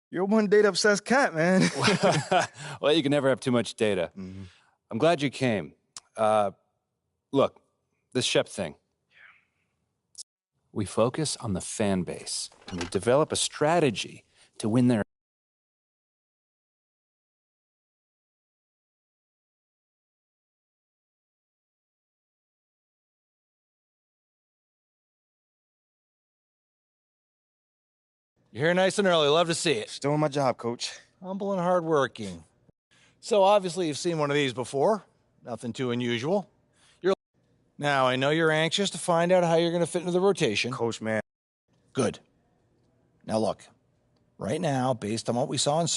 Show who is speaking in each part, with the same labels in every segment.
Speaker 1: You're one data-obsessed cat, man.
Speaker 2: Well, you can never have too much data.
Speaker 1: Mm-hmm.
Speaker 2: I'm glad you came. Look, this Shep thing. We focus on the fan base, and we develop a strategy to win their...
Speaker 3: You're here nice and early. Love to see it.
Speaker 1: Just doing my job, Coach.
Speaker 3: Humble and hardworking. So obviously you've seen one of these before. Nothing too unusual. Now, I know you're anxious to find out how you're going to fit into the rotation.
Speaker 1: Coach, man.
Speaker 3: Good. Now look, right now, based on what we saw in...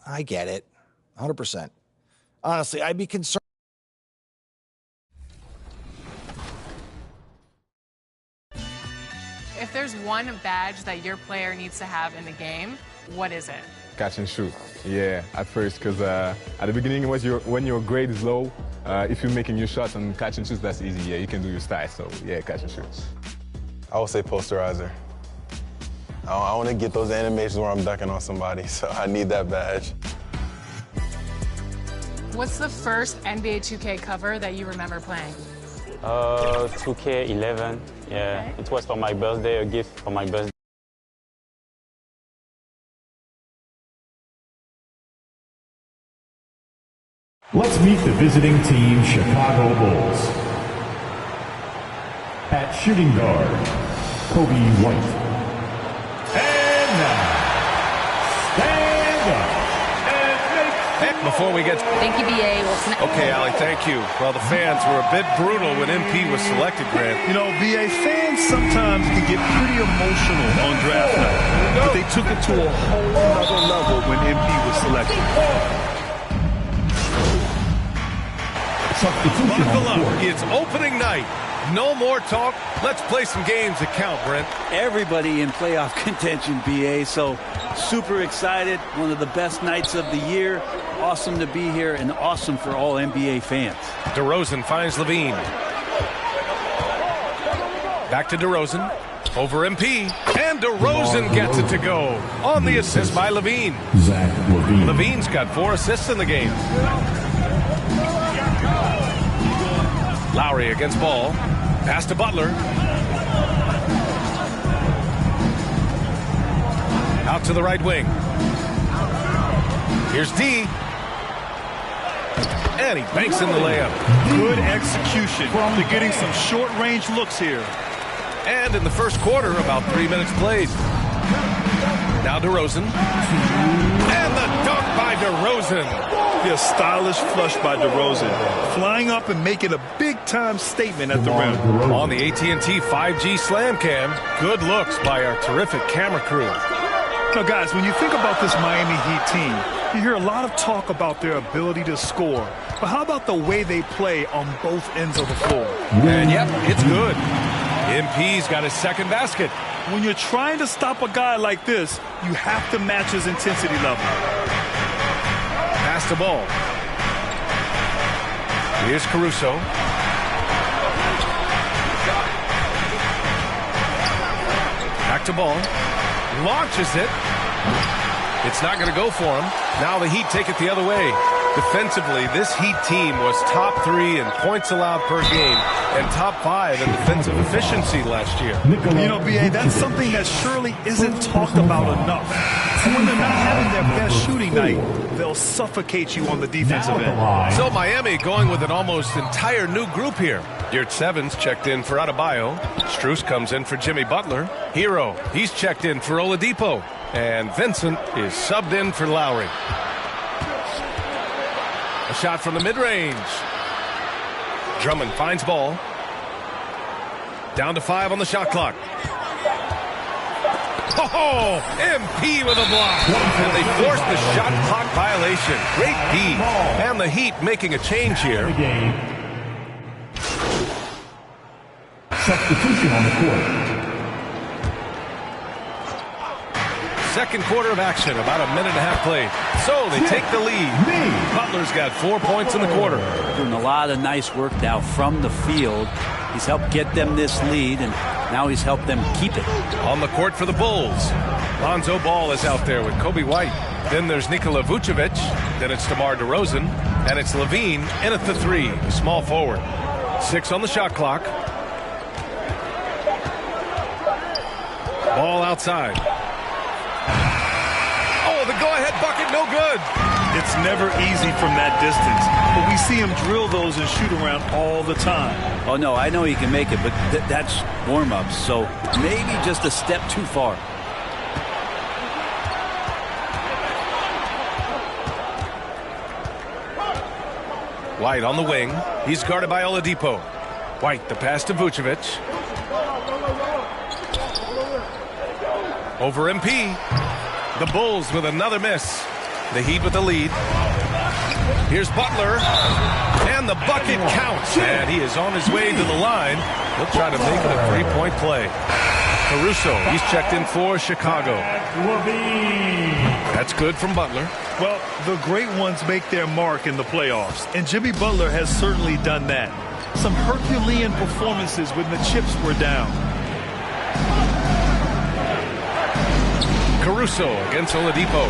Speaker 3: I get it. 100%. Honestly, I'd be concerned.
Speaker 4: If there's one badge that your player needs to have in the game, what is it?
Speaker 5: Catch and shoot. Yeah, at first, because at the beginning, when your grade is low, if you're making your shots on catch and shoots, that's easy. Yeah, you can do your style. So, yeah, catch and shoot.
Speaker 6: I would say posterizer. I want to get those animations where I'm ducking on somebody, so I need that badge.
Speaker 4: What's the first NBA 2K cover that you remember playing?
Speaker 7: 2K11. Yeah, okay. It was for my birthday, a gift for my birthday.
Speaker 8: Let's meet the visiting team, Chicago Bulls. At shooting guard, Kobe White. And now, stand up and make...
Speaker 9: Before we get...
Speaker 10: Thank you, B.A.
Speaker 9: Okay, Allie, thank you. Well, the fans were a bit brutal when MP was selected, Grant.
Speaker 11: You know, B.A., fans sometimes can get pretty emotional on draft night, but they took it to a whole other level when MP was selected.
Speaker 9: Buckle up. It's opening night. No more talk. Let's play some games that count, Brent.
Speaker 12: Everybody in playoff contention, BA, so super excited. One of the best nights of the year. Awesome to be here and awesome for all NBA fans.
Speaker 9: DeRozan finds Levine. Back to DeRozan. Over MP. And DeRozan gets it to go. On the assist by Levine.
Speaker 8: Zach Levine.
Speaker 9: Levine's got 4 assists in the game. Lowry against Ball. Pass to Butler. Out to the right wing. Here's D. And he banks in the layup.
Speaker 11: Good execution. They're getting some short-range looks here.
Speaker 9: And in the first quarter, about 3 minutes played. Now DeRozan. And the dunk by DeRozan.
Speaker 11: A stylish flush by DeRozan, flying up and making a big-time statement at the rim.
Speaker 9: On the AT&T 5G Slam Cam, good looks by our terrific camera crew.
Speaker 11: Now, guys, when you think about this Miami Heat team, you hear a lot of talk about their ability to score. But how about the way they play on both ends of the floor?
Speaker 9: And, yep, it's good. MP's got his second basket.
Speaker 11: When you're trying to stop a guy like this, you have to match his intensity level.
Speaker 9: Pass the ball. Here's Caruso. Back to ball. Launches it. It's not going to go for him. Now the Heat take it the other way. Defensively, this Heat team was top 3 in points allowed per game and top 5 in defensive efficiency last year.
Speaker 11: You know, B.A., that's something that surely isn't talked about enough. And when they're not having their best shooting night, they'll suffocate you on the defensive end.
Speaker 9: So Miami going with an almost entire new group here. Yurt Sevens checked in for Adebayo. Strus comes in for Jimmy Butler. Hero, he's checked in for Oladipo. And Vincent is subbed in for Lowry. A shot from the mid-range. Drummond finds Ball. Down to 5 on the shot clock. Oh, MP with a block. And they force the shot clock violation. Great D. And the Heat making a change here.
Speaker 8: Substitution on the court.
Speaker 9: Second quarter of action, about a minute and a half played. So they take the lead. Butler's got 4 points in the quarter.
Speaker 12: Doing a lot of nice work now from the field. He's helped get them this lead, and now he's helped them keep it.
Speaker 9: On the court for the Bulls, Lonzo Ball is out there with Kobe White. Then there's Nikola Vucevic. Then it's DeMar DeRozan. And it's Levine in at the 3, the small forward. 6 on the shot clock. Ball outside. Oh, the go-ahead bucket, no good.
Speaker 11: It's never easy from that distance, but we see him drill those and shoot around all the time.
Speaker 12: Oh, no, I know he can make it, but that's warm-ups, so maybe just a step too far.
Speaker 9: White on the wing. He's guarded by Oladipo. White, the pass to Vucevic. Over MP. The Bulls with another miss. The Heat with the lead. Here's Butler. And the bucket counts. And he is on his way to the line. He'll try to make it a three-point play. Caruso, he's checked in for Chicago. That's good from Butler.
Speaker 11: Well, the great ones make their mark in the playoffs, and Jimmy Butler has certainly done that. Some Herculean performances when the chips were down.
Speaker 9: Caruso against Oladipo.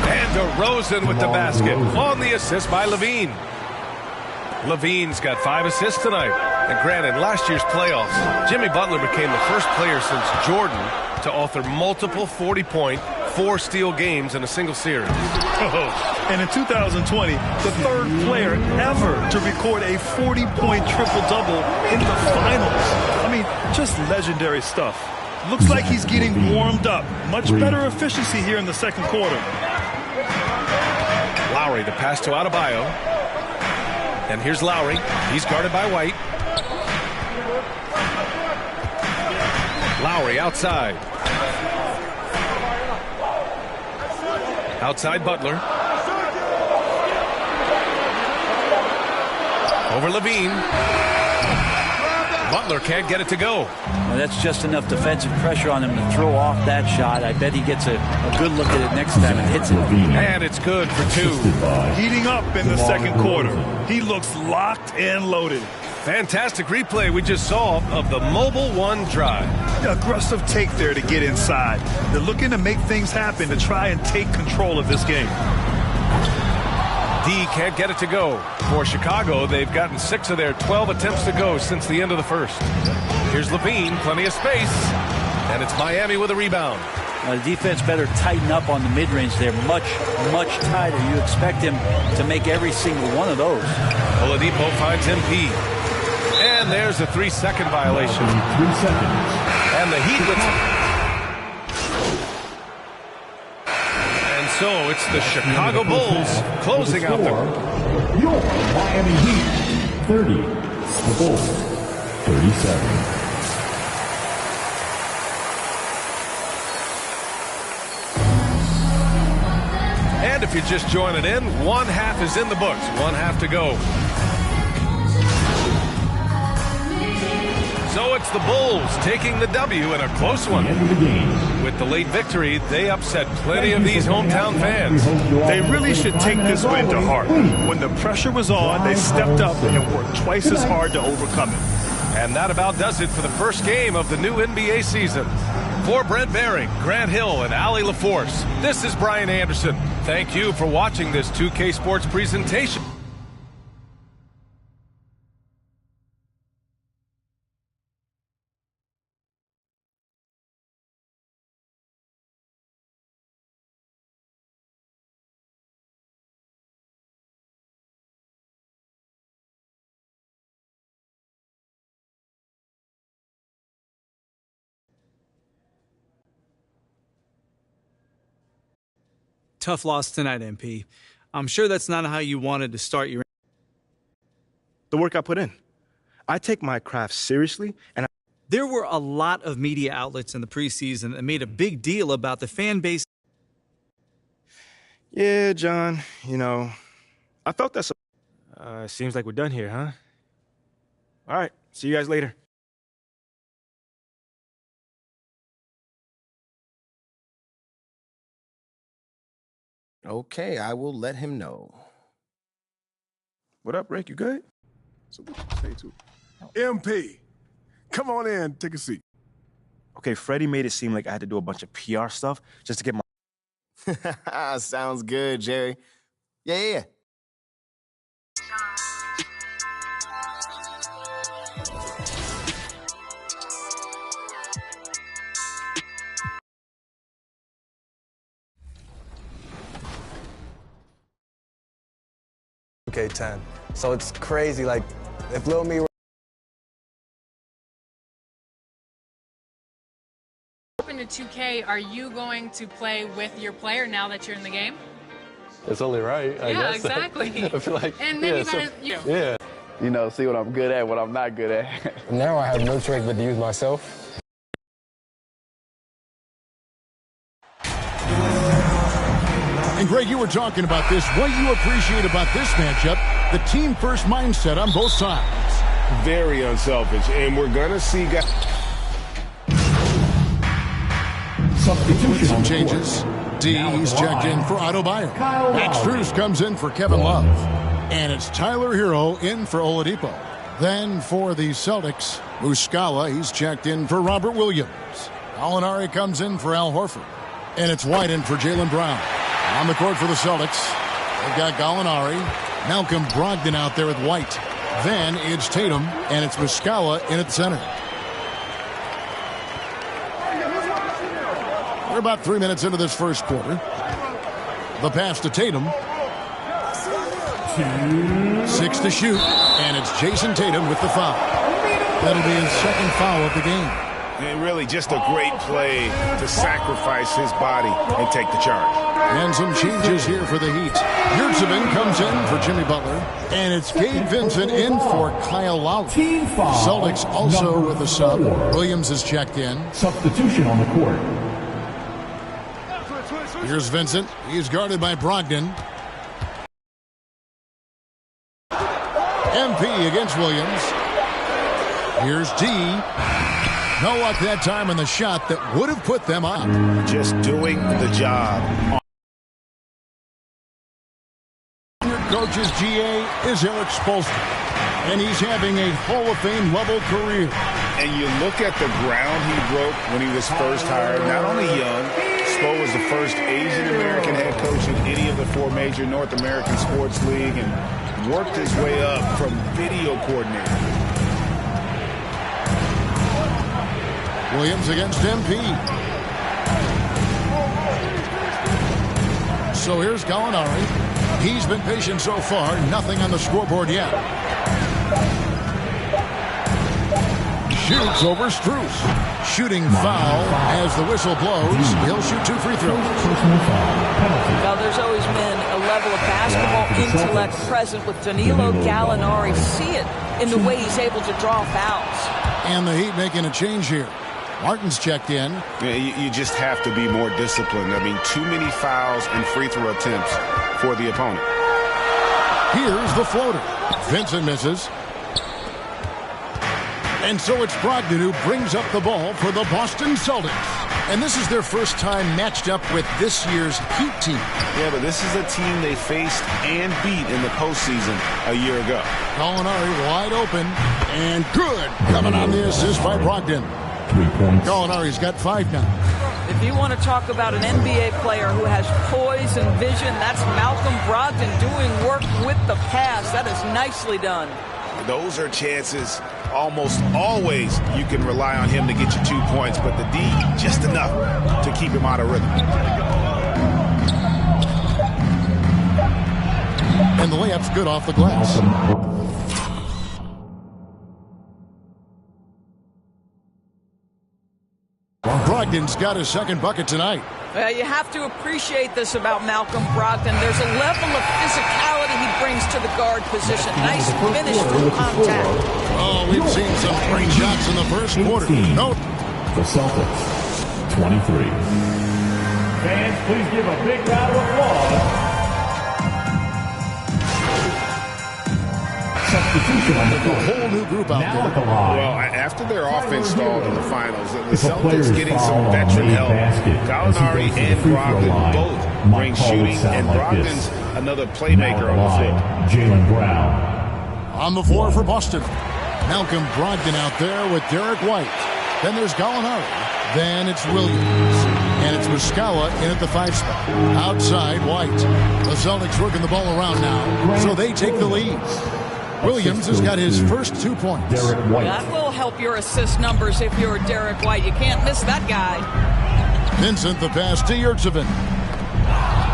Speaker 9: And DeRozan with the basket. On the assist by Levine. Levine's got 5 assists tonight. And granted, last year's playoffs, Jimmy Butler became the first player since Jordan to author multiple 40-point, 4-steal games in a single series.
Speaker 11: And in 2020, the third player ever to record a 40-point triple-double in the finals. I mean, just legendary stuff. Looks like he's getting warmed up. Much better efficiency here in the second quarter.
Speaker 9: Lowry, the pass to Adebayo. And here's Lowry. He's guarded by White. Lowry outside. Outside Butler. Over Levine. Butler can't get it to go.
Speaker 12: Well, that's just enough defensive pressure on him to throw off that shot. I bet he gets a good look at it next time and hits it.
Speaker 9: And it's good for 2.
Speaker 11: Heating up in the second quarter. He looks locked and loaded.
Speaker 9: Fantastic replay we just saw of the Mobile One drive.
Speaker 11: Aggressive take there to get inside. They're looking to make things happen to try and take control of this game.
Speaker 9: D can't get it to go. For Chicago, they've gotten 6 of their 12 attempts to go since the end of the first. Here's Levine, plenty of space. And it's Miami with a rebound.
Speaker 12: The defense better tighten up on the mid-range. They're much, much tighter. You expect him to make every single one of those.
Speaker 9: Oladipo finds MP. And there's a 3-second violation.
Speaker 8: 3 seconds.
Speaker 9: And the Heat with... And so it's the Chicago Bulls closing out the...
Speaker 8: Your Miami Heat, 30. The Bulls, 37.
Speaker 9: And if you're just joining in, 1 half is in the books. 1 half to go. So it's the Bulls taking the W in a close one. With the late victory, they upset plenty of these hometown fans.
Speaker 11: They really should take this win to heart. When the pressure was on, they stepped up and worked twice as hard to overcome it.
Speaker 9: And that about does it for the first game of the new NBA season. For Brent Behring, Grant Hill, and Allie LaForce, this is Brian Anderson. Thank you for watching this 2K Sports presentation.
Speaker 10: Tough loss tonight, MP. I'm sure that's not how you wanted to start your...
Speaker 1: The work I put in. I take my craft seriously, and
Speaker 10: There were a lot of media outlets in the preseason that made a big deal about the fan base.
Speaker 1: Yeah, John, you know, I felt that...
Speaker 13: Seems like we're done here, huh? All right, see you guys later.
Speaker 14: Okay, I will let him know.
Speaker 1: What up, Rick? You good?
Speaker 15: So what you say to MP, come on in, take a seat.
Speaker 1: Okay, Freddie made it seem like I had to do a bunch of PR stuff just to get my...
Speaker 14: Sounds good, Jerry. Yeah.
Speaker 6: Okay, 10. So it's crazy. Like, if Lil Me were
Speaker 4: Open to 2K, are you going to play with your player now that you're in the game?
Speaker 6: it's only right, I
Speaker 4: Yeah,
Speaker 6: guess.
Speaker 4: exactly.
Speaker 6: I feel like,
Speaker 4: And then
Speaker 6: yeah,
Speaker 16: You know, see what I'm good at, what I'm not good at.
Speaker 6: Now I have no choice but to use myself.
Speaker 8: And Greg, you were talking about this. What you appreciate about this matchup, the team-first mindset on both sides.
Speaker 9: Very unselfish, and we're going to see guys.
Speaker 8: With some changes. He's checked in for Otto Bayer. Max Strus comes in for Kevin Love. And it's Tyler Hero in for Oladipo. Then for the Celtics, Muscala, he's checked in for Robert Williams. Gallinari comes in for Al Horford. And it's White in for Jaylen Brown. On the court for the Celtics, they've got Gallinari, Malcolm Brogdon out there with White. Then it's Tatum, and it's Muscala in at center. We're about 3 minutes into this first quarter. The pass to Tatum. 6 to shoot, and it's Jason Tatum with the foul. That'll be his second foul of the game.
Speaker 9: And really just a great play to sacrifice his body and take the charge.
Speaker 8: And some changes here for the Heat. Yurtseven comes in for Jimmy Butler. And it's Gabe Vincent in for Kyle Lowry. Celtics also with a sub. Williams is checked in. Substitution on the court. Here's Vincent. He's guarded by Brogdon. MP against Williams. Here's D. No luck that time on the shot that would have put them up.
Speaker 9: Just doing the job.
Speaker 8: Your coach's GA is Eric Spoelstra, and he's having a Hall of Fame level career.
Speaker 9: And you look at the ground he broke when he was first hired. Not only young, Spo was the first Asian American head coach in any of the 4 major North American sports league, and worked his way up from video coordinator.
Speaker 8: Williams against MP. So here's Gallinari. He's been patient so far. Nothing on the scoreboard yet. Shoots over Strus. Shooting foul as the whistle blows. He'll shoot 2 free throws.
Speaker 17: Now, there's always been a level of basketball intellect present with Danilo Gallinari. See it in the way he's able to draw fouls.
Speaker 8: And the Heat making a change here. Martin's checked in.
Speaker 9: Yeah, you just have to be more disciplined. I mean, too many fouls and free throw attempts for the opponent.
Speaker 8: Here's the floater. Vincent misses. And so it's Brogdon who brings up the ball for the Boston Celtics. And this is their first time matched up with this year's Heat team.
Speaker 9: Yeah, but this is a team they faced and beat in the postseason a year ago.
Speaker 8: Gallinari wide open. And good. Coming on the assist by Brogdon. 3 points. Gallinari's got 5 now.
Speaker 17: If you want to talk about an NBA player who has poise and vision, that's Malcolm Brogdon doing work with the pass. That is nicely done.
Speaker 9: Those are chances almost always you can rely on him to get you 2 points, but the D, just enough to keep him out of rhythm.
Speaker 8: And the layup's good off the glass. Brogdon's got his second bucket tonight.
Speaker 17: Well, you have to appreciate this about Malcolm Brogdon. There's a level of physicality he brings to the guard position. Nice finish through contact.
Speaker 8: Oh, we've seen some great shots in the first quarter. Note. The Celtics, 23.
Speaker 18: Fans, please give a big round of applause.
Speaker 8: A whole new group out there.
Speaker 19: Well, after their offense stalled in the finals, the Celtics getting some veteran help. Gallinari and Brogdon both bring shooting, and Brogdon's another playmaker on the floor.
Speaker 18: Jaylen Brown.
Speaker 8: On the floor for Boston, Malcolm Brogdon out there with Derek White. Then there's Gallinari. Then it's Williams. And it's Muscala in at the 5 spot. Outside, White. The Celtics working the ball around now, so they take the lead. Williams has got his first 2 points.
Speaker 17: That will help your assist numbers if you're Derek White. You can't miss that guy.
Speaker 8: Vincent the pass to Yurtseven.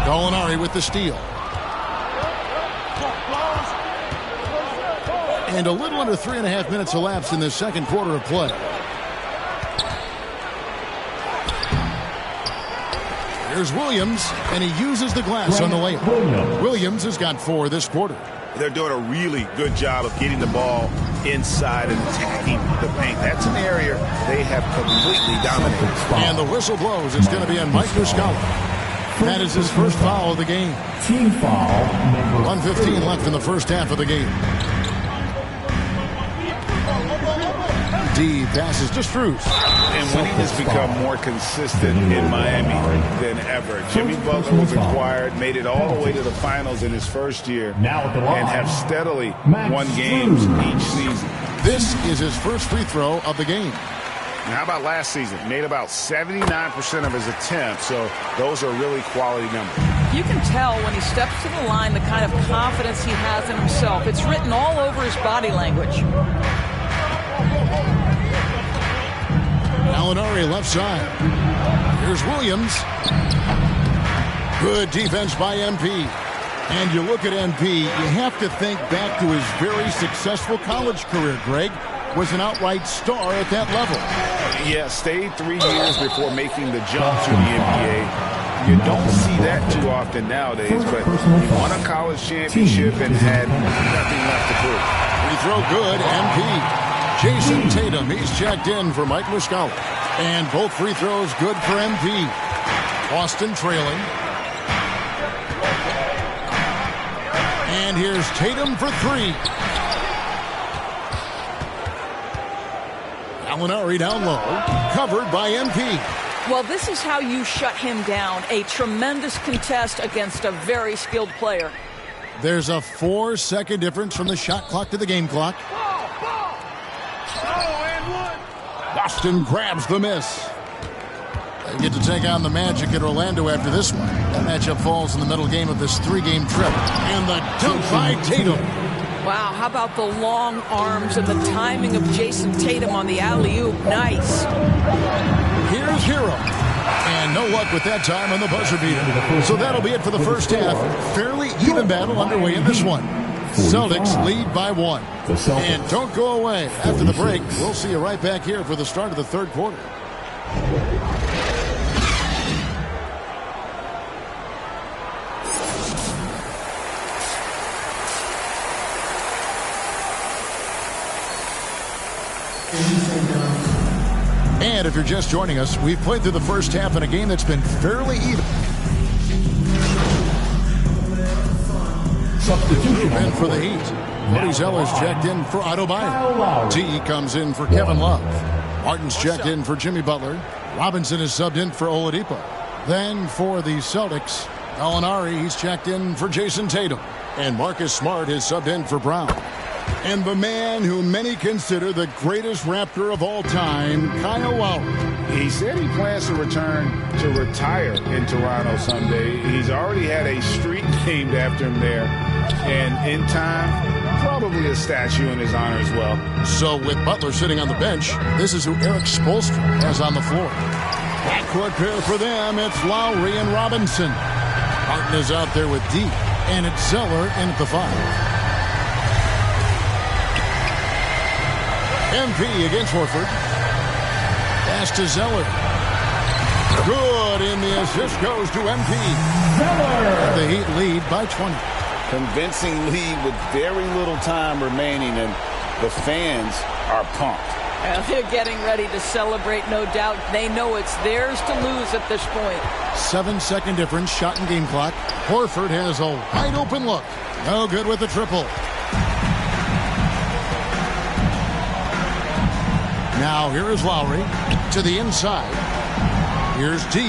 Speaker 8: Gallinari with the steal. And a little under 3.5 minutes elapsed in the second quarter of play. Here's Williams, and he uses the glass on the layup. Williams has got 4 this quarter.
Speaker 19: They're doing a really good job of getting the ball inside and attacking the paint. That's an area they have completely dominated.
Speaker 8: And the whistle blows. It's going to be on Mike Muscala. That is his first foul of the game.
Speaker 18: Team foul.
Speaker 8: 1:15 left in the first half of the game. D passes to Strus.
Speaker 19: And winning has become more consistent in Miami than ever. Jimmy Butler was acquired, made it all the way to the finals in his first year, and have steadily won games each season.
Speaker 8: This is his first free throw of the game.
Speaker 19: And how about last season? Made about 79% of his attempts, so those are really quality numbers.
Speaker 17: You can tell when he steps to the line the kind of confidence he has in himself. It's written all over his body language.
Speaker 8: Gallinari left side. Here's Williams. Good defense by MP. And you look at MP, you have to think back to his very successful college career, Greg. Was an outright star at that level.
Speaker 19: Yeah, stayed 3 years before making the jump to the NBA. You don't see that too often nowadays, but he won a college championship and had nothing left to prove.
Speaker 8: Free throw good, MP. Jason Tatum, he's checked in for Mike Muscala. And both free throws good for MP. Boston trailing. And here's Tatum for 3. Gallinari down low, covered by MP.
Speaker 17: Well, this is how you shut him down. A tremendous contest against a very skilled player.
Speaker 8: There's a 4-second difference from the shot clock to the game clock. Boston grabs the miss. They get to take on the Magic at Orlando after this one. That matchup falls in the middle game of this 3-game trip. And the dunk by Tatum.
Speaker 17: Wow, how about the long arms and the timing of Jason Tatum on the alley-oop? Nice.
Speaker 8: Here's Hero. And no luck with that time on the buzzer beater. So that'll be it for the first half. Fairly even battle underway in this one. Celtics lead by 1. And don't go away. After the break, we'll see you right back here for the start of the third quarter. And if you're just joining us, we've played through the first half in a game that's been fairly even.
Speaker 18: Substitution
Speaker 8: in for the Heat. Cody Zeller's checked in for Adebayo. T comes in for Kevin Love. Martin's checked in for Jimmy Butler. Robinson is subbed in for Oladipo. Then for the Celtics, Gallinari, he's checked in for Jason Tatum. And Marcus Smart is subbed in for Brown. And the man who many consider the greatest Raptor of all time, Kyle Lowry.
Speaker 19: He said he plans to return to retire in Toronto someday. He's already had a street named after him there. And in time, probably a statue in his honor as well.
Speaker 8: So with Butler sitting on the bench, this is who Eric Spoelstra has on the floor. Backcourt pair for them, it's Lowry and Robinson. Martin is out there with D, and it's Zeller in at the 5. MP against Horford. Pass to Zeller. Good, and the assist goes to MP. Zeller. The Heat lead by 20.
Speaker 19: Convincing lead with very little time remaining, and the fans are pumped.
Speaker 17: They're getting ready to celebrate, no doubt. They know it's theirs to lose at this point.
Speaker 8: 7-second difference, shot and game clock. Horford has a wide open look. No good with the triple. Now here is Lowry to the inside. Here's D.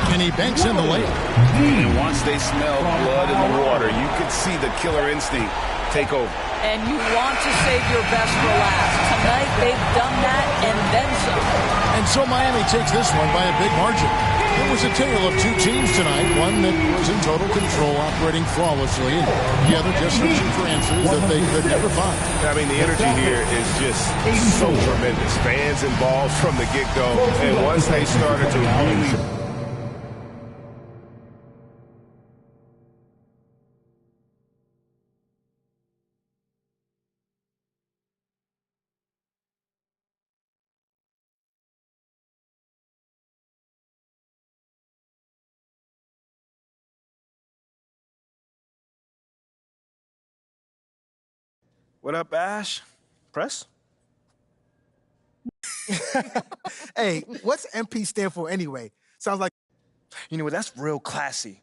Speaker 8: And he banks in the layup.
Speaker 19: And once they smell blood in the water, you could see the killer instinct take over.
Speaker 17: And you want to save your best for last. Tonight, they've done that and then some.
Speaker 8: And so Miami takes this one by a big margin. It was a tale of two teams tonight, one that was in total control, operating flawlessly, and the other just searching for answers that they could never find.
Speaker 9: I mean, the energy here is just so tremendous. Fans involved from the get-go, and once they started to really...
Speaker 1: What up, Ash? Press?
Speaker 20: Hey, what's MP stand for anyway? Sounds like...
Speaker 1: You know what? That's real classy.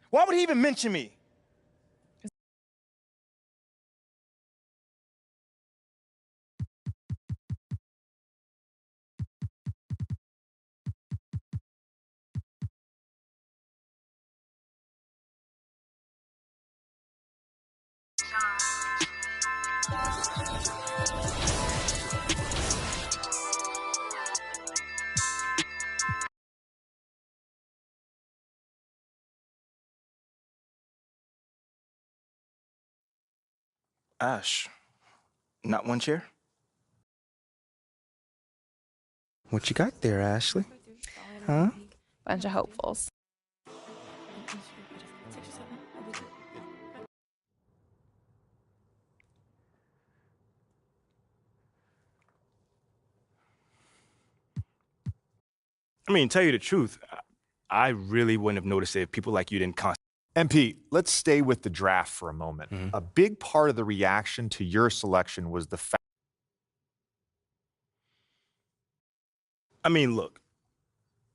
Speaker 1: Why would he even mention me? Ash, not one chair? What you got there, Ashley? Huh?
Speaker 21: Bunch of hopefuls.
Speaker 1: I mean, tell you the truth, I really wouldn't have noticed it if people like you didn't constantly.
Speaker 22: MP, let's stay with the draft for a moment. A big part of the reaction to your selection was the fact.
Speaker 1: I mean, look,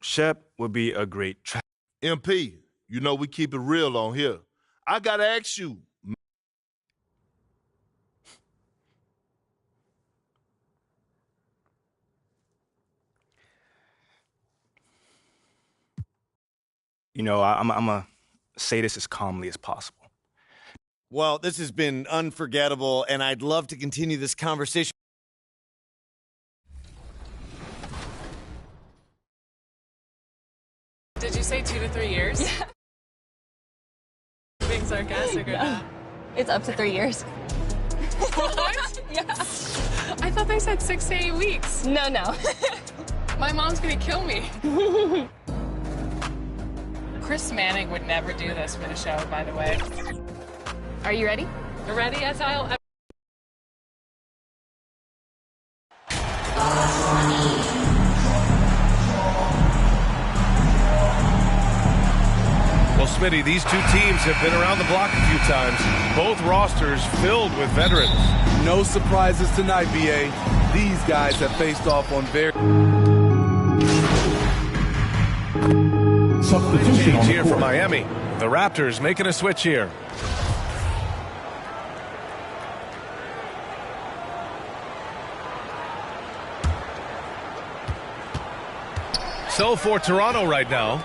Speaker 1: Shep would be a great
Speaker 23: MP, you know we keep it real on here. I gotta ask you.
Speaker 1: You know, I'm going to say this as calmly as possible.
Speaker 24: Well, this has been unforgettable, and I'd love to continue this conversation.
Speaker 4: Did you say 2 to 3 years?
Speaker 21: Yeah.
Speaker 4: Being sarcastic or not?
Speaker 21: It's up to 3 years.
Speaker 4: What?
Speaker 21: Yeah.
Speaker 4: I thought they said 6 to 8 weeks.
Speaker 21: No.
Speaker 4: My mom's gonna kill me. Chris Manning would never do this for the show, by the way.
Speaker 21: Are you ready?
Speaker 4: You're ready as I'll ever.
Speaker 9: Well, Smitty, these two teams have been around the block a few times. Both rosters filled with veterans.
Speaker 25: No surprises tonight, BA. These guys have faced off on very...
Speaker 9: Substitution change here for Miami. The Raptors making a switch here. So for Toronto right now,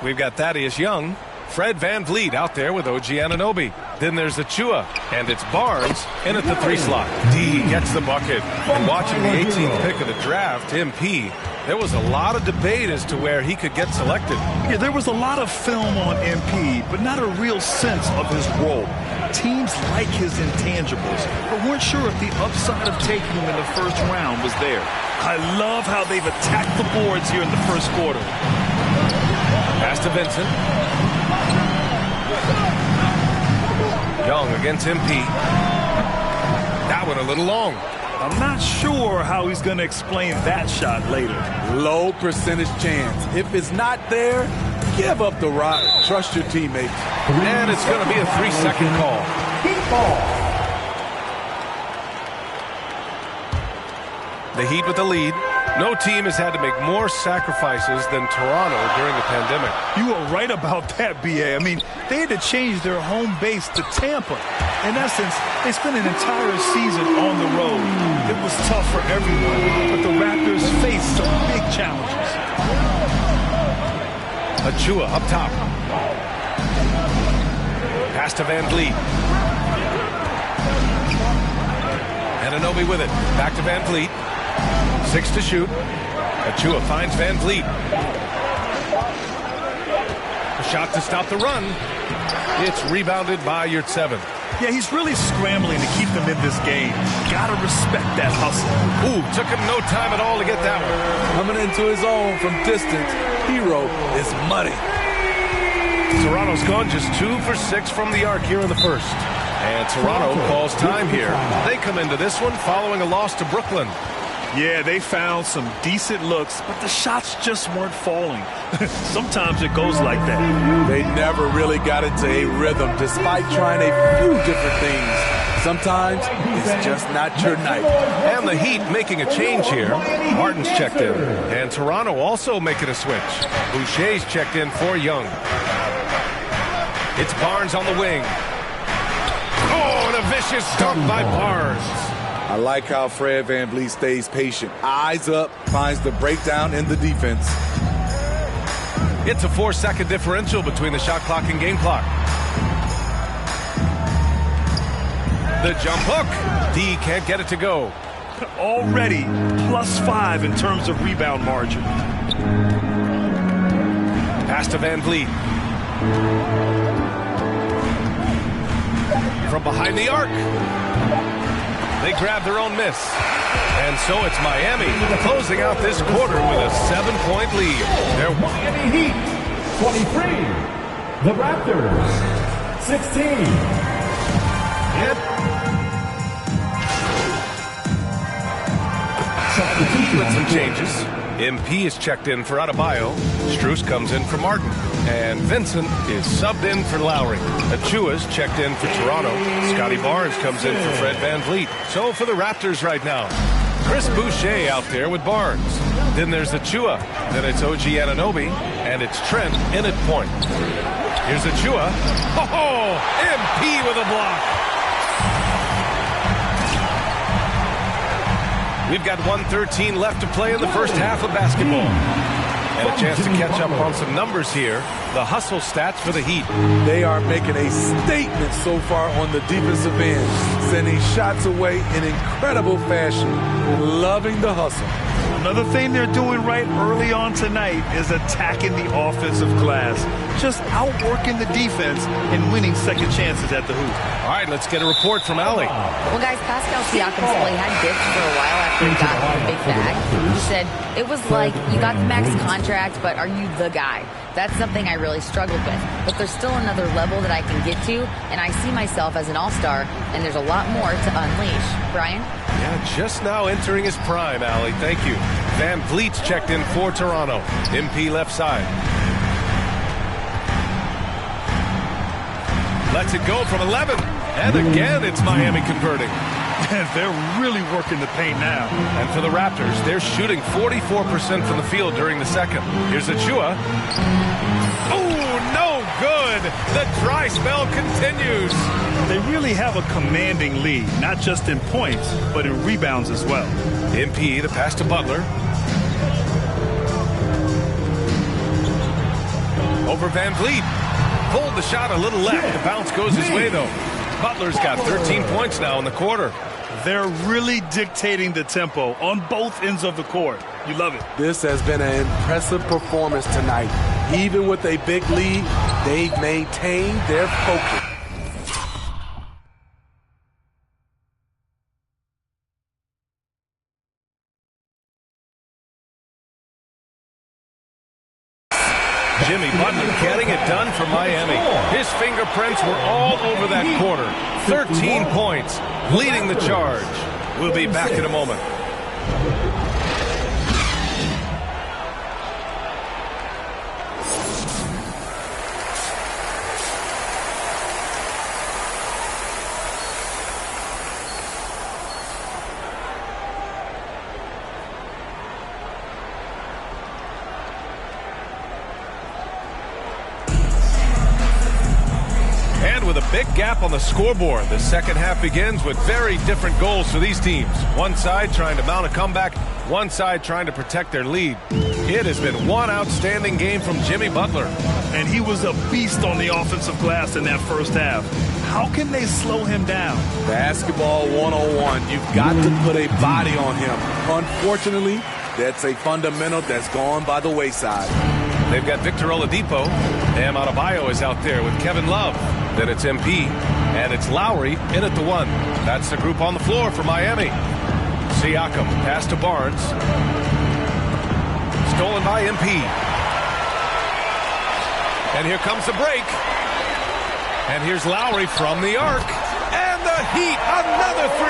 Speaker 9: we've got Thaddeus Young, Fred VanVleet out there with OG Anunoby. Then there's Achua, and it's Barnes in at the 3 slot. D gets the bucket. And watching the 18th pick of the draft, MP, there was a lot of debate as to where he could get selected.
Speaker 11: Yeah, there was a lot of film on MP, but not a real sense of his role. Teams like his intangibles, but weren't sure if the upside of taking him in the first round was there. I love how they've attacked the boards here in the first quarter.
Speaker 9: Pass to Vincent. Young against MP. That one a little long.
Speaker 11: I'm not sure how he's going to explain that shot later.
Speaker 25: Low percentage chance. If it's not there, give up the rock. Trust your teammates.
Speaker 9: And it's going to be a 3-second call. The Heat with the lead. No team has had to make more sacrifices than Toronto during the pandemic.
Speaker 11: You are right about that, BA. I mean, they had to change their home base to Tampa. In essence, they spent an entire season on the road. It was tough for everyone, but the Raptors faced some big challenges.
Speaker 9: Achua up top. Pass to Van Vliet. Anunoby with it. Back to Van Vliet. 6 to shoot. Achua finds Van Vliet. A shot to stop the run. It's rebounded by Yurtseven.
Speaker 11: Yeah, he's really scrambling to keep them in this game. Gotta respect that hustle.
Speaker 9: Ooh, took him no time at all to get that one.
Speaker 25: Coming into his own from distance, Hero is money.
Speaker 9: Toronto's gone just 2 for 6 from the arc here in the first. And Toronto calls time here. They come into this one following a loss to Brooklyn.
Speaker 11: Yeah, they found some decent looks, but the shots just weren't falling. Sometimes it goes like that.
Speaker 25: They never really got into a rhythm despite trying a few different things. Sometimes it's just not your night.
Speaker 9: And the Heat making a change here. Martin's checked in. And Toronto also making a switch. Boucher's checked in for Young. It's Barnes on the wing. Oh, and a vicious dunk by Barnes.
Speaker 25: I like how Fred VanVleet stays patient. Eyes up, finds the breakdown in the defense.
Speaker 9: It's a 4-second differential between the shot clock and game clock. The jump hook. D can't get it to go.
Speaker 11: Already +5 in terms of rebound margin.
Speaker 9: Pass to Van Vliet. From behind the arc. They grab their own miss. And so it's Miami closing out this quarter with a 7-point lead. They're
Speaker 18: Miami Heat, 23. The Raptors, 16.
Speaker 9: With some changes. MP is checked in for Adebayo. Strus comes in for Martin. And Vincent is subbed in for Lowry. Achua's checked in for Toronto. Scotty Barnes comes in for Fred VanVleet. So for the Raptors right now, Chris Boucher out there with Barnes. Then there's Achua. Then it's OG Anunoby. And it's Trent in at point. Here's Achua. Oh, MP with a block. We've got 1:13 left to play in the first half of basketball. And a chance to catch up on some numbers here. The hustle stats for the Heat.
Speaker 25: They are making a statement so far on the defensive end, sending shots away in incredible fashion. Loving the hustle.
Speaker 11: Another thing they're doing right early on tonight is attacking the offensive glass. Just outworking the defense and winning second chances at the hoop.
Speaker 9: All right, let's get a report from Allie.
Speaker 2: Well, guys, Pascal Siakam said he had dips for a while after he got the big bag. He said, it was like, you got the max contract, but are you the guy? That's something I really struggled with. But there's still another level that I can get to, and I see myself as an all-star, and there's a lot more to unleash. Brian?
Speaker 9: Yeah, just now entering his prime, Allie. Thank you. Van Vliet's checked in for Toronto. MP left side. Lets it go from 11. And again, it's Miami converting.
Speaker 11: They're really working the paint now.
Speaker 9: And for the Raptors, they're shooting 44% from the field during the second. Here's Achua. Oh, no good. The dry spell continues.
Speaker 11: They really have a commanding lead, not just in points, but in rebounds as well.
Speaker 9: MP, the pass to Butler. Over Van Vliet. Pulled the shot a little left. The bounce goes his way, though. Butler's got 13 points now in the quarter.
Speaker 11: They're really dictating the tempo on both ends of the court. You love it.
Speaker 25: This has been an impressive performance tonight. Even with a big lead, they've maintained their focus.
Speaker 9: Jimmy Butler getting it done for Miami. His fingerprints were all over that quarter. 13 points, leading the charge. We'll be back in a moment. with a big gap on the scoreboard. The second half begins with very different goals for these teams. One side trying to mount a comeback, one side trying to protect their lead. It has been one outstanding game from Jimmy Butler.
Speaker 11: And he was a beast on the offensive glass in that first half. How can they slow him down?
Speaker 25: Basketball 101. You've got to put a body on him. Unfortunately, that's a fundamental that's gone by the wayside.
Speaker 9: They've got Victor Oladipo. Bam Adebayo is out there with Kevin Love. Then it's MP. And it's Lowry in at the 1. That's the group on the floor for Miami. Siakam, pass to Barnes. Stolen by MP. And here comes the break. And here's Lowry from the arc. And the Heat, another 3.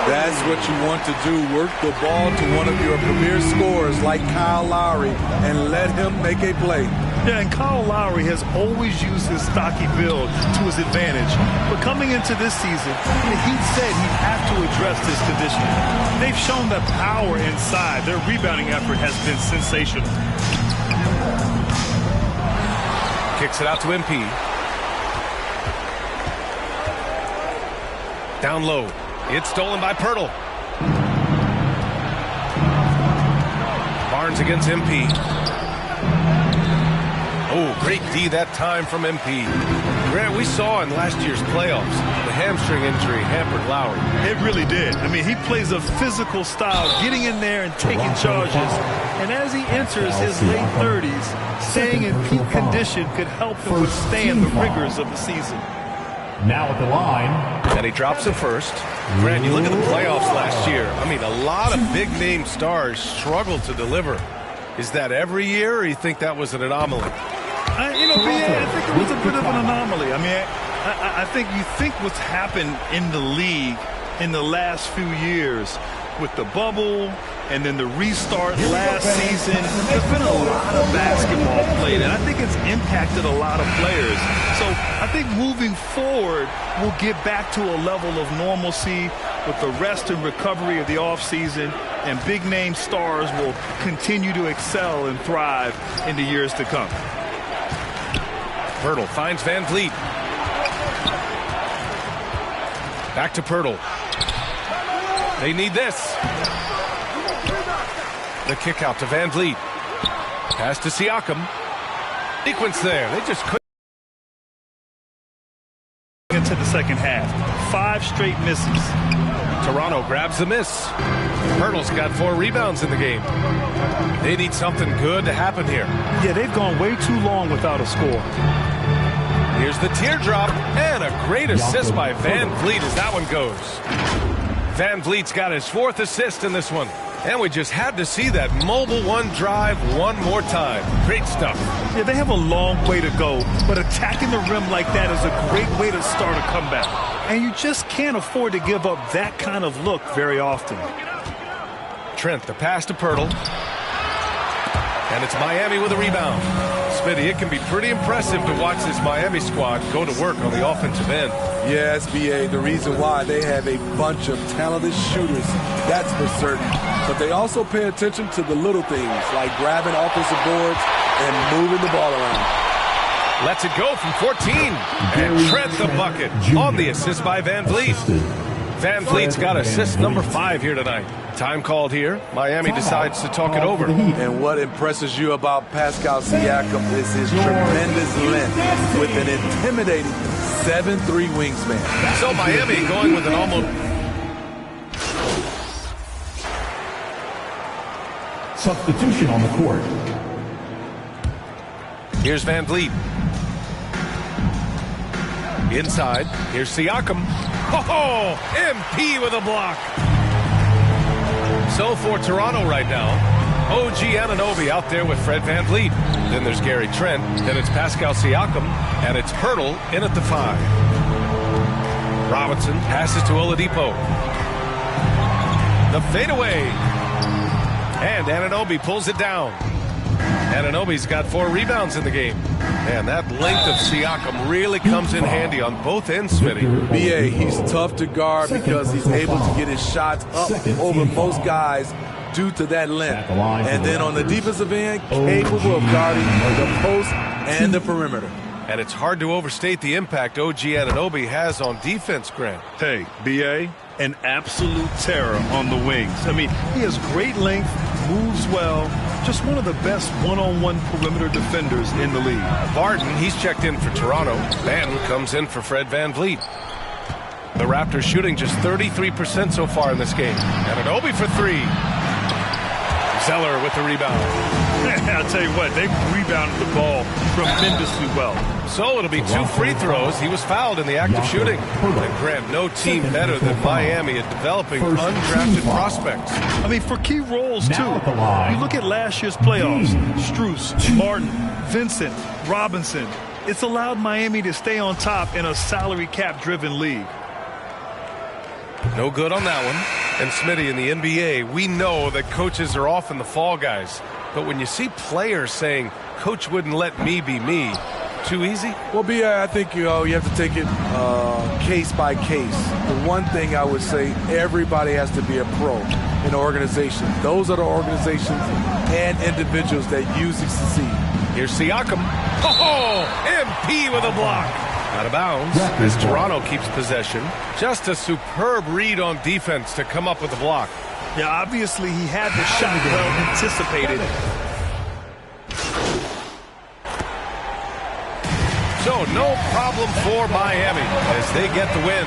Speaker 25: That's what you want to do. Work the ball to one of your premier scorers like Kyle Lowry and let him make a play.
Speaker 11: Yeah, and Kyle Lowry has always used his stocky build to his advantage. But coming into this season, the Heat said he'd have to address this conditioning. They've shown that power inside. Their rebounding effort has been sensational.
Speaker 9: Kicks it out to MP. Down low. It's stolen by Pirtle. Barnes against MP. Oh, great D that time from MP. Grant, we saw in last year's playoffs, the hamstring injury hampered Lowry.
Speaker 11: It really did. I mean, he plays a physical style, getting in there and taking charges. And as he enters his late 30s, staying in peak condition could help him withstand the rigors of the season.
Speaker 18: Now at the line.
Speaker 9: And he drops it first. Grant, you look at the playoffs last year. I mean, a lot of big-name stars struggled to deliver. Is that every year, or you think that was an anomaly?
Speaker 11: I think it was a bit of an anomaly. I mean, I think you think what's happened in the league in the last few years with the bubble and then the restart last season, there's been a lot of basketball played, and I think it's impacted a lot of players. So I think moving forward, we'll get back to a level of normalcy with the rest and recovery of the offseason, and big-name stars will continue to excel and thrive in the years to come.
Speaker 9: Pirtle finds Van Vliet. Back to Pirtle. They need this. The kick out to Van Vliet. Pass to Siakam. Sequence there. They just couldn't.
Speaker 11: Into the second half. 5 straight misses.
Speaker 9: Toronto grabs the miss. Pirtle's got 4 rebounds in the game. They need something good to happen here.
Speaker 11: Yeah, they've gone way too long without a score.
Speaker 9: Here's the teardrop, and a great assist by Van Vliet as that one goes. Van Vliet's got his 4th assist in this one. And we just had to see that mobile one drive one more time. Great stuff.
Speaker 11: Yeah, they have a long way to go, but attacking the rim like that is a great way to start a comeback. And you just can't afford to give up that kind of look very often.
Speaker 9: Trent, the pass to Pirtle. And it's Miami with a rebound. Smitty, it can be pretty impressive to watch this Miami squad go to work on the offensive end.
Speaker 25: Yes, BA, the reason why they have a bunch of talented shooters, that's for certain. But they also pay attention to the little things, like grabbing offensive boards and moving the ball around.
Speaker 9: Lets it go from 14. And Trent the bucket on the assist by Van Vliet. Van Vliet's got assist number 5 here tonight. Time called here. Miami decides to talk it over.
Speaker 25: And what impresses you about Pascal Siakam is his tremendous length with an intimidating 7'3" wingspan.
Speaker 9: So Miami going with an almost...
Speaker 18: Substitution on the court.
Speaker 9: Here's Van Vliet. Inside. Here's Siakam. Oh, MP with a block. So for Toronto right now, OG Anunoby out there with Fred Van Vliet. Then there's Gary Trent. Then it's Pascal Siakam. And it's Pirtle in at the 5. Robinson passes to Oladipo. The fadeaway. And Anunoby pulls it down. Anunoby's got 4 rebounds in the game. And that length of Siakam really comes in handy on both ends, Smitty.
Speaker 25: BA, he's tough to guard because he's able to get his shots up over most guys due to that length. And then on the defensive end, capable of guarding the post and the perimeter.
Speaker 9: And it's hard to overstate the impact OG Anunoby has on defense, Grant.
Speaker 11: Hey, B.A., an absolute terror on the wings. I mean, he has great length, moves well, just one of the best one-on-one perimeter defenders in the league.
Speaker 9: Barton, he's checked in for Toronto. Ben comes in for Fred VanVleet. The Raptors shooting just 33% so far in this game. Anunoby for three. Zeller with the rebound.
Speaker 11: I'll tell you what, they rebounded the ball tremendously well.
Speaker 9: So it'll be 2 free throws. He was fouled in the act of shooting. And Grant, no team better than Miami at developing undrafted prospects.
Speaker 11: I mean, for key roles, too. You look at last year's playoffs. Strus, Martin, Vincent, Robinson. It's allowed Miami to stay on top in a salary cap-driven league.
Speaker 9: No good on that one. And Smitty, in the NBA, we know that coaches are often the fall guys. But when you see players saying, Coach wouldn't let me be me, too easy?
Speaker 25: Well, I think you have to take it case by case. The one thing I would say, everybody has to be a pro in an organization. Those are the organizations and individuals that use it to succeed.
Speaker 9: Here's Siakam. Oh, MP with a block. Out of bounds as Toronto keeps possession. Just a superb read on defense to come up with the block.
Speaker 11: Yeah, obviously he had the shot well anticipated.
Speaker 9: So no problem for Miami as they get the win.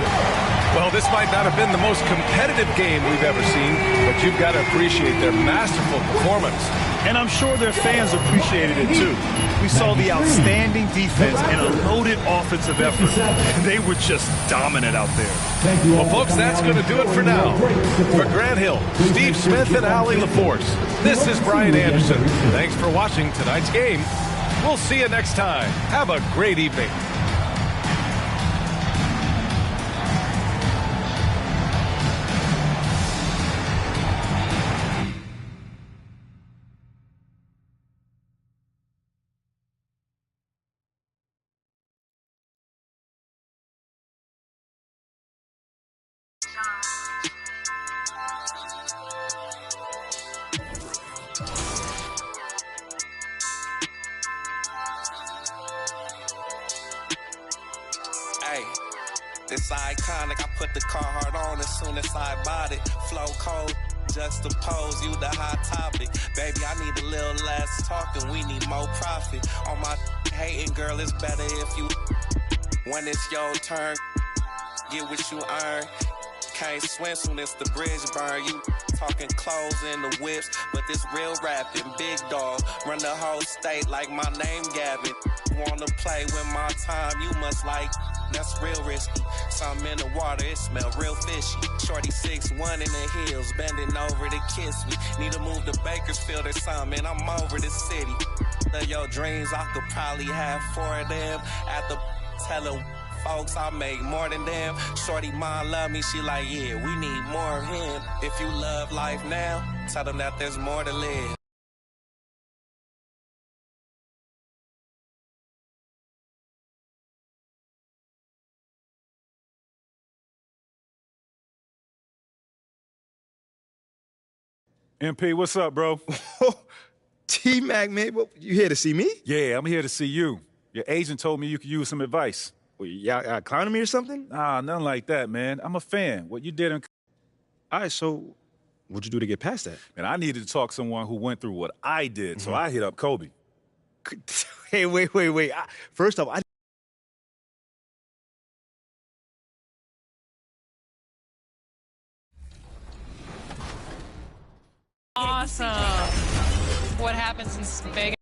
Speaker 9: Well, this might not have been the most competitive game we've ever seen, but you've got to appreciate their masterful performance.
Speaker 11: And I'm sure their fans appreciated it too. We saw the outstanding defense and a loaded offensive effort. They were just dominant out there.
Speaker 9: Well, folks, that's going to do it for now. For Grant Hill, Steve Smith, and Allie LaForce, this is Brian Anderson. Thanks for watching tonight's game. We'll see you next time. Have a great evening.
Speaker 3: It's iconic. I put the Carhartt on as soon as I bought it. Flow cold, juxtapose, you the hot topic. Baby, I need a little less talking. We need more profit. On my hating, girl, it's better if you. When it's your turn, get what you earn. Can't swim soon as the bridge burn. You talking clothes in the whips, but this real rapping. Big dog, run the whole state like my name Gavin. Wanna play with my time, you must like. That's real risky. Something in the water, it smell real fishy. Shorty 6'1" in the hills, bending over to kiss me. Need to move to Bakersfield or something, I'm over the city. Your dreams, I could probably have 4 of them. At the tell folks, I make more than them. Shorty mom love me, she like, yeah, we need more of him. If you love life now, tell them that there's more to live.
Speaker 5: MP, what's up, bro?
Speaker 13: T-Mac, man, you here to see me?
Speaker 5: Yeah, I'm here to see you. Your agent told me you could use some advice.
Speaker 13: Well, y'all clowning me or something?
Speaker 5: Nah, nothing like that, man. I'm a fan. What you did in...
Speaker 13: All right, so what'd you do to get past that?
Speaker 5: Man, I needed to talk to someone who went through what I did, so I hit up Kobe.
Speaker 13: Hey, wait. First off,
Speaker 4: Awesome. What happens in Vegas?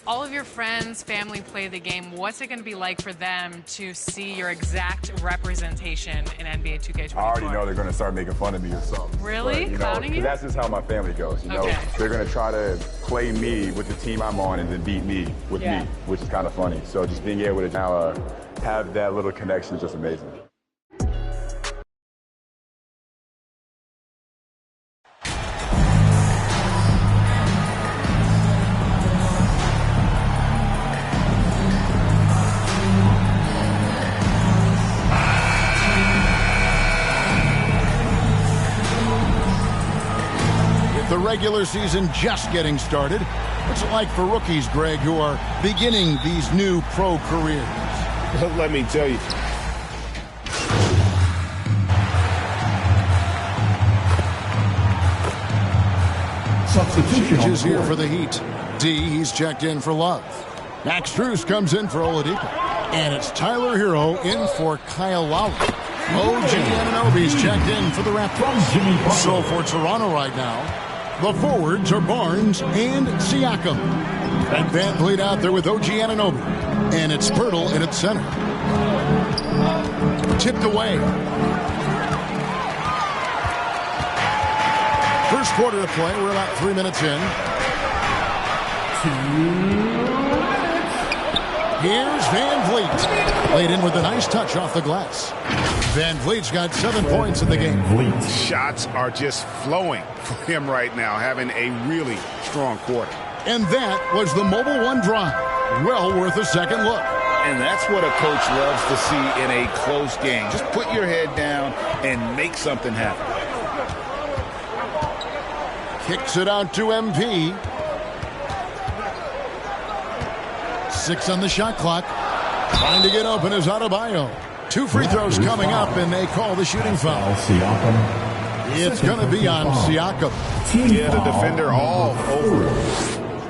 Speaker 4: All of your friends, family play the game. What's it going to be like for them to see your exact representation in NBA 2K24?
Speaker 7: I already know they're going to start making fun of me or something.
Speaker 4: Really?
Speaker 7: But,
Speaker 4: Clowning you?
Speaker 7: That's just how my family goes. You know,
Speaker 4: Okay.
Speaker 7: they're going to try to play me with the team I'm on and then beat me with me, which is kind of funny. So just being able to now have that little connection is just amazing.
Speaker 8: regular season just getting started. What's it like for rookies, Greg, who are beginning these new pro careers?
Speaker 19: Let me tell you.
Speaker 8: Substitution changes here for the Heat. D, he's checked in for Love. Max Strus comes in for Oladipo. And it's Tyler Hero in for Kyle Lowry. OG Anunoby's checked in for the Raptors. So for Toronto right now, the forwards are Barnes and Siakam. And Van Vliet out there with OG Anunoby. And it's Pirtle in its center. Tipped away. First quarter of play. We're about 3 minutes in. Here's Van Vliet. Laid in with a nice touch off the glass. Van Vliet's got 7 points in the game.
Speaker 19: Shots are just flowing for him right now, having a really strong quarter.
Speaker 8: And that was the Mobile One drive. Well worth a second look.
Speaker 19: And that's what a coach loves to see in a close game. Just put your head down and make something happen.
Speaker 8: Kicks it out to MP. 6 on the shot clock. Trying to get open is Adebayo. 2 free throws coming up, and they call the shooting foul. It's going to be on Siakam.
Speaker 19: Yeah, the defender all over.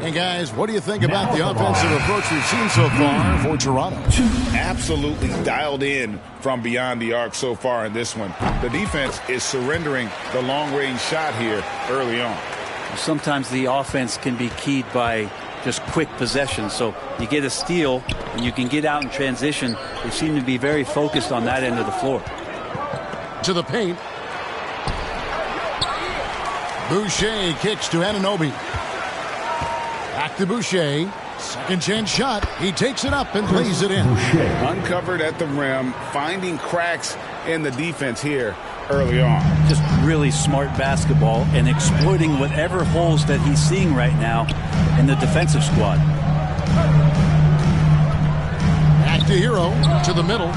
Speaker 8: And guys, what do you think about the offensive approach we've seen so far for Toronto?
Speaker 19: Absolutely dialed in from beyond the arc so far in this one. The defense is surrendering the long-range shot here early on.
Speaker 10: Sometimes the offense can be keyed by just quick possession. So you get a steal and you can get out in transition. They seem to be very focused on that end of the floor.
Speaker 8: To the paint. Boucher kicks to Anunoby. Back to Boucher. Second chance shot. He takes it up and lays it in.
Speaker 19: Uncovered at the rim, finding cracks in the defense here early on.
Speaker 10: Just really smart basketball and exploiting whatever holes that he's seeing right now in the defensive squad.
Speaker 8: Back to Hero, to the middle.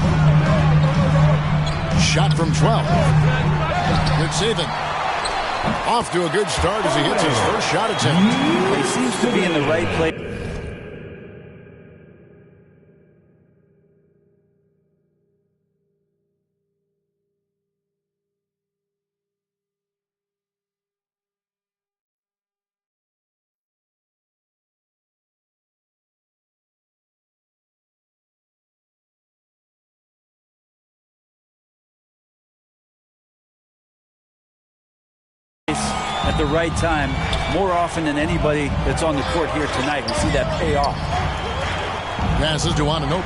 Speaker 8: Shot from 12. Good saving. Off to a good start as he hits his first shot attempt.
Speaker 10: He seems to be in the right place. At the right time, more often than anybody that's on the court here tonight. We see that pay off.
Speaker 8: Passes to Anunoby.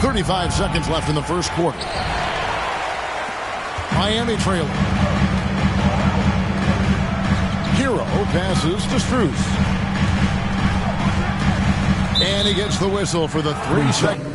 Speaker 8: 35 seconds left in the first quarter. Miami trailing. Hero passes to Strus. And he gets the whistle for the 3 seconds.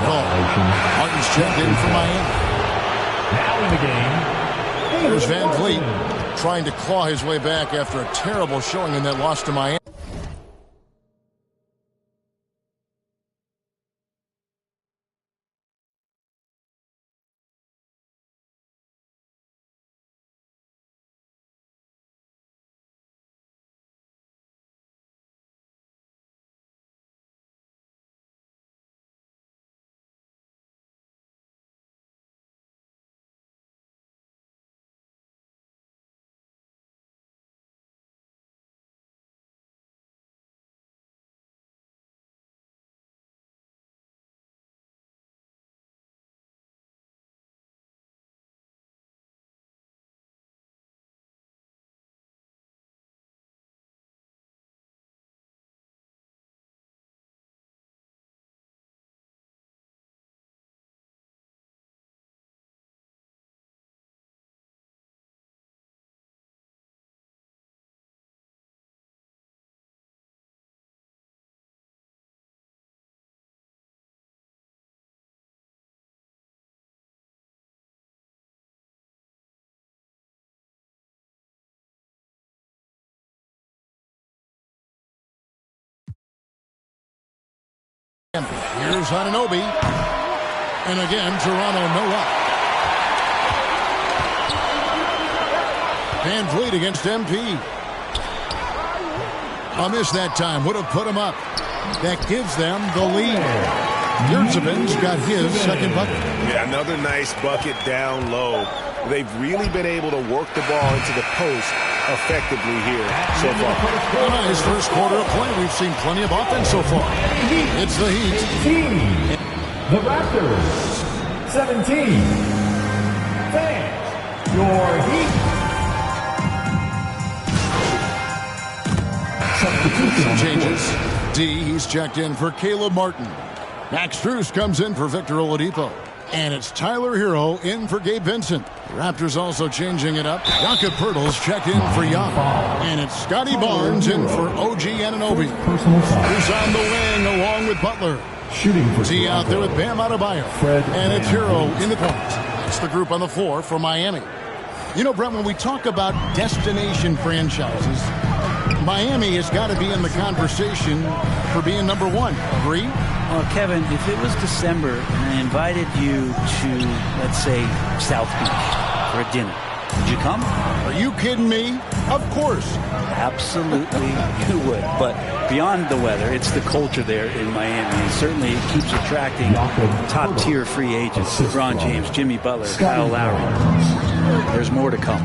Speaker 8: call. Martin's checked in for Miami.
Speaker 18: Now in the game,
Speaker 8: There's Van Vliet trying to claw his way back after a terrible showing in that loss to Miami. Here's Anunoby. And again, Toronto no up. Van Vliet against MP. A miss that time. Would have put him up. That gives them the lead. Yurtseven's got his second bucket.
Speaker 19: Yeah, another nice bucket down low. They've really been able to work the ball into the post effectively here so far.
Speaker 8: A nice first quarter of play. We've seen plenty of offense so far. It's the Heat.
Speaker 18: The Raptors, 17. Fans, your Heat.
Speaker 8: Substitution changes. D, he's checked in for Caleb Martin. Max Strus comes in for Victor Oladipo. And it's Tyler Hero in for Gabe Vincent. The Raptors also changing it up. Jakob Poeltl's checked in for Young. And it's Scotty Barnes in for OG Anunoby. Who's on the wing along with Butler.
Speaker 18: Shooting for
Speaker 8: D out there with Bam Adebayo. And it's Hero in the point. That's the group on the floor for Miami. You know, Brent, when we talk about destination franchises, Miami has got to be in the conversation for being number one. Agree?
Speaker 10: Well, Kevin, if it was December and I invited you to, let's say, South Beach for a dinner, would you come?
Speaker 8: Are you kidding me? Of course.
Speaker 10: Absolutely, you would. But beyond the weather, it's the culture there in Miami. And certainly it keeps attracting top-tier free agents. LeBron James, Jimmy Butler, Kyle Lowry. There's more to come.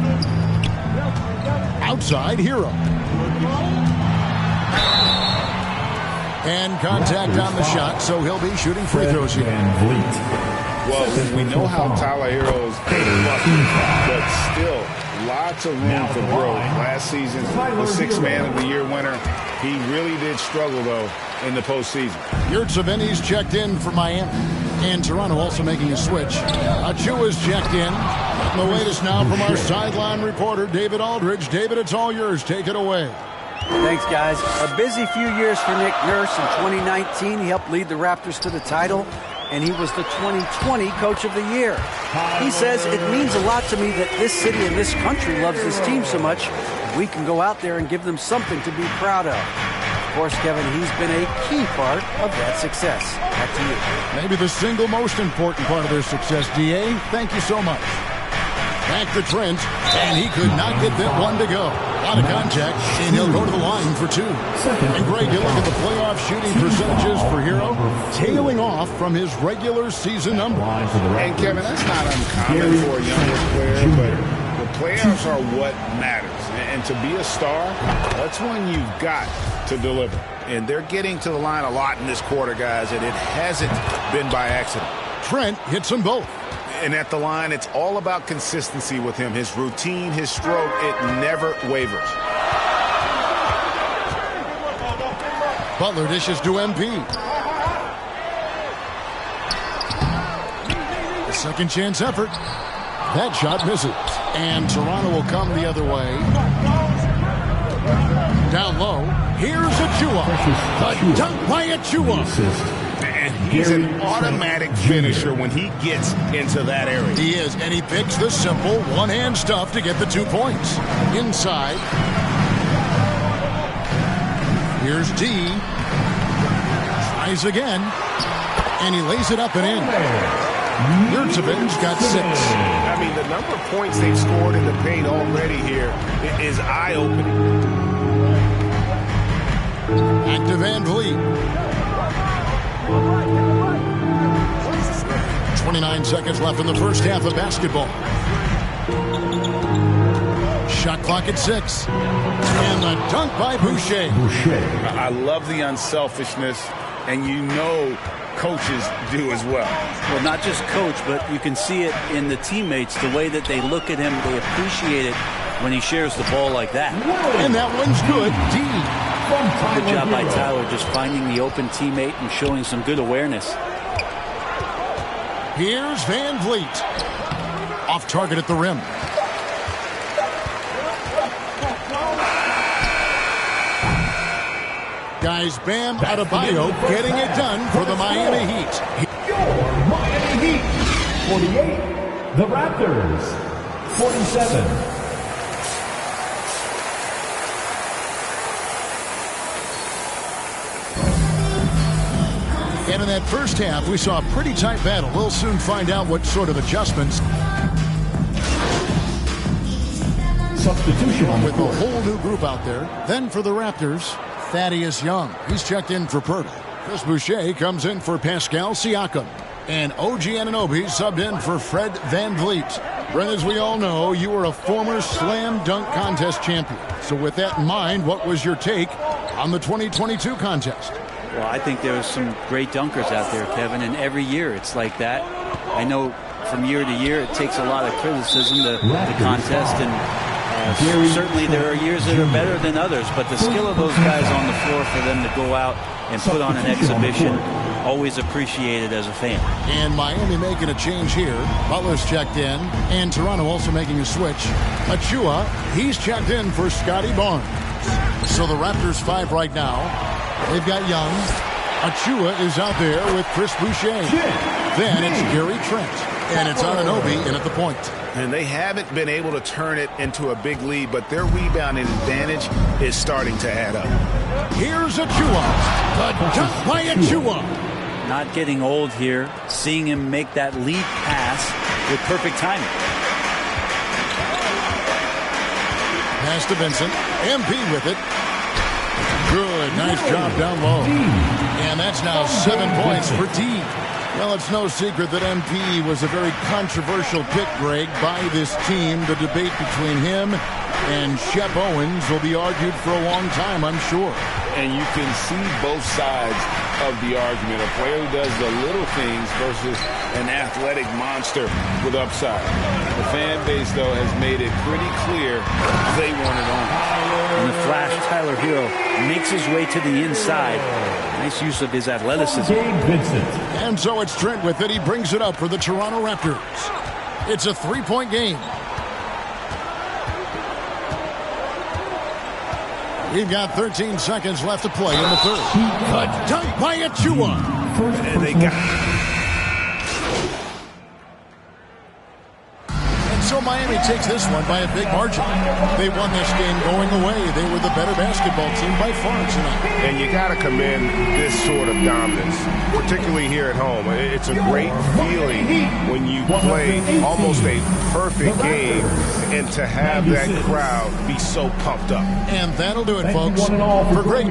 Speaker 8: Outside Hero. And contact on the shot, so he'll be shooting free throws here.
Speaker 19: Well, we know how Tyler Hero's but still lots of room for growth. Last season, the Sixth Man of the Year winner, he really did struggle, though, in the postseason.
Speaker 8: Yurtseven's checked in for Miami. And Toronto also making a switch. Achua's checked in. And the latest now from our sideline reporter, David Aldridge. David, it's all yours. Take it away.
Speaker 6: Thanks, guys. A busy few years for Nick Nurse. In 2019, he helped lead the Raptors to the title, and he was the 2020 Coach of the Year. He says, it means a lot to me that this city and this country loves this team so much. We can go out there and give them something to be proud of. Of course, Kevin, he's been a key part of that success. Back to you.
Speaker 8: Maybe the single most important part of their success, D.A. Thank you so much. Back to Trent, and he could not get that one to go. Out of contact, and he'll go to the line for two. And Greg, you look at the playoff shooting percentages for Hero, tailing off from his regular season number.
Speaker 19: And Kevin, that's not uncommon for a younger player, but the playoffs are what matters. And to be a star, that's when you've got to deliver. And they're getting to the line a lot in this quarter, guys, and it hasn't been by accident.
Speaker 8: Trent hits them both.
Speaker 19: And at the line, it's all about consistency with him. His routine, his stroke, it never wavers.
Speaker 8: Butler dishes to MP. A second chance effort. That shot misses. And Toronto will come the other way. Down low. Here's Achua. A dunk by Achua.
Speaker 19: And He's an automatic finisher when he gets into that area.
Speaker 8: He is, and he picks the simple one-hand stuff to get the 2 points. Inside. Here's D. Tries again. And he lays it up and in. Yurtseven's got 6.
Speaker 19: I mean, the number of points they've scored in the paint already here is eye-opening.
Speaker 8: Back to Van Vliet. 29 seconds left in the first half of basketball. Shot clock at 6. And the dunk by Boucher.
Speaker 19: I love the unselfishness, and you know coaches do as well.
Speaker 10: Well, not just coach, but you can see it in the teammates, the way that they look at him. They appreciate it when he shares the ball like that.
Speaker 8: And that one's good. D.
Speaker 10: Good job by Tyler just finding the open teammate and showing some good awareness.
Speaker 8: Here's Van Vliet. Off target at the rim. Guys, Bam Adebayo getting it done for the Miami Heat.
Speaker 18: Your Miami Heat. 48. The Raptors. 47.
Speaker 8: And in that first half, we saw a pretty tight battle. We'll soon find out what sort of adjustments.
Speaker 18: Substitution
Speaker 8: with a whole new group out there. Then for the Raptors, Thaddeus Young. He's checked in for Pirtle. Chris Boucher comes in for Pascal Siakam. And OG Anunoby subbed in for Fred Van Vliet. Brent, as we all know, you were a former slam dunk contest champion. So with that in mind, what was your take on the 2022 contest?
Speaker 10: Well, I think there was some great dunkers out there, Kevin, and every year it's like that. I know from year to year it takes a lot of criticism to the contest, and certainly there are years that are better than others, but the skill of those guys on the floor for them to go out and put on an exhibition, always appreciated as a fan.
Speaker 8: And Miami making a change here. Butler's checked in, and Toronto also making a switch. Achua, he's checked in for Scotty Barnes. So the Raptors 5 right now. They've got Young. Achua is out there with Chris Boucher. Then it's Gary Trent. And it's Anunoby in at the point.
Speaker 19: And they haven't been able to turn it into a big lead, but their rebounding advantage is starting to add up.
Speaker 8: Here's Achua. The dunk by Achua.
Speaker 10: Not getting old here. Seeing him make that lead pass with perfect timing.
Speaker 8: Pass to Vincent. MP with it. Good. Nice job down low. And that's now 7 points for D. Well, it's no secret that MP was a very controversial pick, Greg, by this team. The debate between him and Shep Owens will be argued for a long time, I'm sure.
Speaker 19: And you can see both sides of the argument. A player who does the little things versus an athletic monster with upside. The fan base, though, has made it pretty clear they want it on.
Speaker 10: And the flash, Tyler Hero makes his way to the inside. Nice use of his athleticism.
Speaker 8: And so it's Trent with it. He brings it up for the Toronto Raptors. It's a 3-point game. We've got 13 seconds left to play in the third. A dunk by Achua.
Speaker 19: And they got...
Speaker 8: And so Miami takes this one by a big margin. They won this game going away. They were the better basketball team by far tonight.
Speaker 19: And you got to commend this sort of dominance, particularly here at home. It's a great feeling when you play almost a perfect game and to have that crowd be so pumped up.
Speaker 8: And that'll do it, folks. For Greg